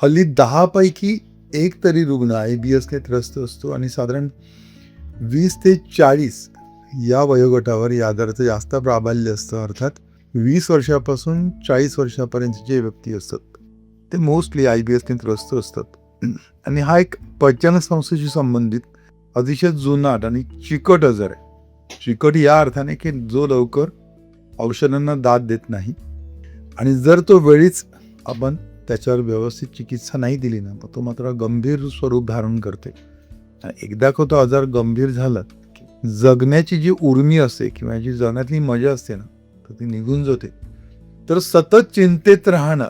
हल्ली 10 पैकी एक तरी रुग्ण IBSने त्रस्त असतो आणि साधारण 20 ते 40 या वयोगटावर या आजाराचं जास्त प्राबल्य असतं. अर्थात 20 वर्षापासून 40 वर्षापर्यंत जे व्यक्ती असतात ते मोस्टली IBSने त्रस्त असतात. आणि हा एक पचन संस्थेशी संबंधित अतिशय जुनाट आणि चिकट आजार आहे. चिकट या अर्थाने की जो लवकर औषधांना दाद देत नाही आणि जर तो वेळीच आपण त्याच्यावर व्यवस्थित चिकित्सा नाही दिली ना, तो मात्र गंभीर स्वरूप धारण करते. एकदा का तो आजार गंभीर झाला, जगण्याची जी उर्मी असते किंवा जी जगण्यातली मजा असते ना, तर ती निघून जाते. तर सतत चिंतेत राहणं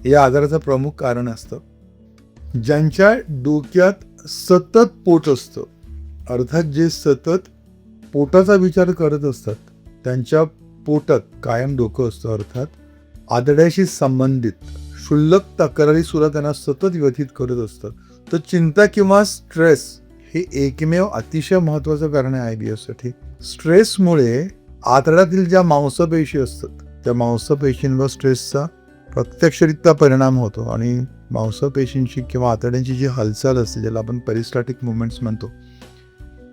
या आजाराचं प्रमुख कारण असतं. ज्यांच्या डोक्यात सतत पोट असतं, अर्थात जे सतत पोटाचा विचार करत असतात, त्यांच्या पोटात कायम डोकं असतं. अर्थात आतड्याशी संबंधित क्षुल्लक तक्रारी सुद्धा त्यांना सतत व्यथित करत असतात. तर चिंता किंवा स्ट्रेस हे एकमेव अतिशय महत्त्वाचं कारण आहे IBSसाठी. स्ट्रेसमुळे आतड्यातील ज्या मांसपेशी असतात त्या मांसपेशींवर स्ट्रेसचा प्रत्यक्षरित्या परिणाम होतो आणि मांसपेशींची किंवा आतड्यांची जी हालचाल असते, ज्याला आपण पेरिस्टाल्टिक मुवमेंट्स म्हणतो,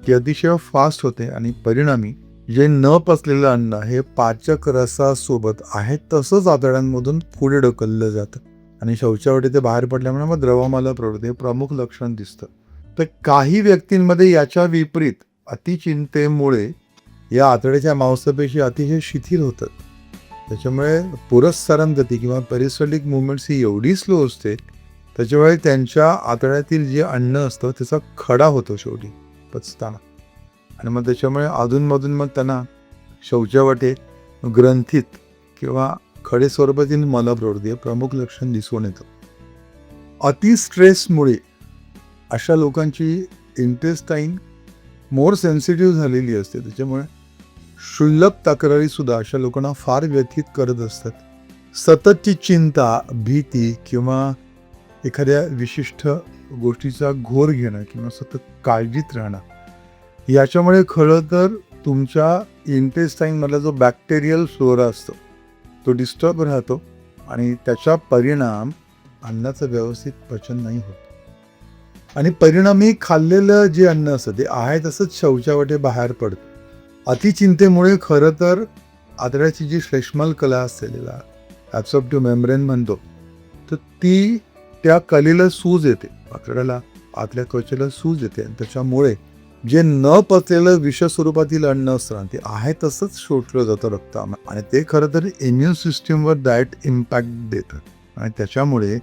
ती अतिशय फास्ट होते आणि परिणामी जे न पचलेलं अन्न हे पाचक रसासोबत आहे तसंच आतड्यांमधून पुढे ढकललं जातं आणि शौचावाटी ते बाहेर पडल्यामुळे मग द्रवमाला प्रवृत्ती हे प्रमुख लक्षण दिसतं. तर काही व्यक्तींमध्ये याच्या विपरीत अतिचिंतेमुळे या आतड्याच्या मांसपेशी अतिशय शिथिल होतात. त्याच्यामुळे पुरस्सरण गती किंवा पेरिस्टाल्टिक मुवमेंट्स ही एवढी स्लो असते, त्याच्यामुळे त्यांच्या आतड्यातील जे अन्न असतं त्याचा खडा होतो शेवटी पचताना आणि मग त्याच्यामुळे अधूनमधून मग त्यांना शौचावाटे ग्रंथीत किंवा खडे स्वरूपातील मलप्रवृत्ती हे प्रमुख लक्षण दिसून येतं. अति स्ट्रेसमुळे अशा लोकांची इंटेस्टाईन मोर सेन्सिटिव्ह झालेली असते. त्याच्यामुळे क्षुल्लक तक्रारी सुद्धा अशा लोकांना फार व्यथित करत असतात. सततची चिंता, भीती किंवा एखाद्या विशिष्ट गोष्टीचा घोर घेणं किंवा सतत काळजीत राहणं, याच्यामुळे खरं तर तुमच्या इंटेस्टाईनमधला जो बॅक्टेरियल फ्लोरा असतो तो डिस्टर्ब राहतो आणि त्याचा परिणाम अन्नाचं व्यवस्थित पचन नाही होत आणि परिणामी खाल्लेलं जे अन्न असतं ते आहे तसंच शौचावाटे बाहेर पडतं. अतिचिंतेमुळे खरं तर आतड्याची जी श्लेष्मल कला असते, ज्याला ॲब्सॉर्प्टिव्ह मेम्ब्रेन म्हणतो, तर ती त्या कलेला सूज येते, आतड्याला आतल्या त्वचेला सूज येते आणि त्याच्यामुळे जे न पचलेलं विष स्वरूपातील अन्न असतं ते आहे तसंच शोषलं जातं रक्तामध्ये आणि ते खरं तर इम्युन सिस्टीमवर डायरेक्ट इम्पॅक्ट देतं आणि त्याच्यामुळे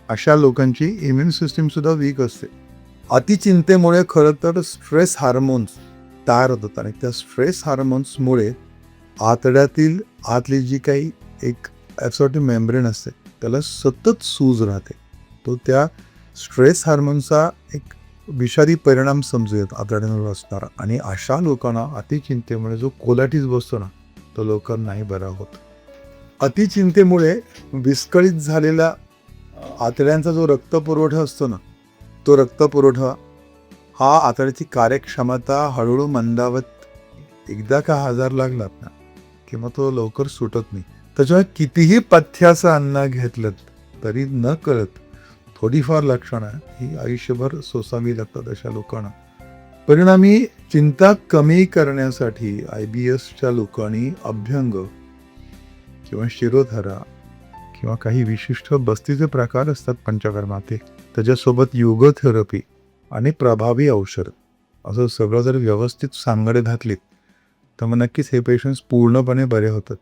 अशा लोकांची इम्युन सिस्टीम सुद्धा वीक असते. अतिचिंतेमुळे खरं तर स्ट्रेस हार्मोन्स तयार होतात आणि त्या स्ट्रेस हार्मोन्समुळे आतड्यातील आतली जी काही एक ॲब्सॉर्प्टिव्ह मेम्ब्रेन असते त्याला सतत सूज राहते. तो त्या स्ट्रेस हार्मोनचा एक विषारी परिणाम समजू येतो आतड्यांवर असणारा आणि अशा लोकांना अतिचिंतेमुळे जो कोलायटिस बसतो ना, तो लवकर नाही बरा होत. अतिचिंतेमुळे विस्कळीत झालेला आतड्यांचा जो रक्तपुरवठा असतो ना, तो रक्तपुरवठा हा आतड्याची कार्यक्षमता हळूहळू मंदावत, एकदा का आजार लागलात ना किंवा तो लवकर सुटत नाही. त्याच्यामुळे कितीही पथ्याचं अन्न घेतलं तरी न कळत थोडीफार लक्षणं ही आयुष्यभर सोसावी लागतात अशा लोकांना. परिणामी चिंता कमी करण्यासाठी IBSच्या लोकांनी अभ्यंग किंवा शिरोधारा किंवा काही विशिष्ट बस्तीचे प्रकार असतात पंचकर्माचे, त्याच्यासोबत योगथेरपी आणि प्रभावी औषध असं सगळं जर व्यवस्थित सांगडे घातलीत तर मग नक्कीच हे पेशंट्स पूर्णपणे बरे होतात.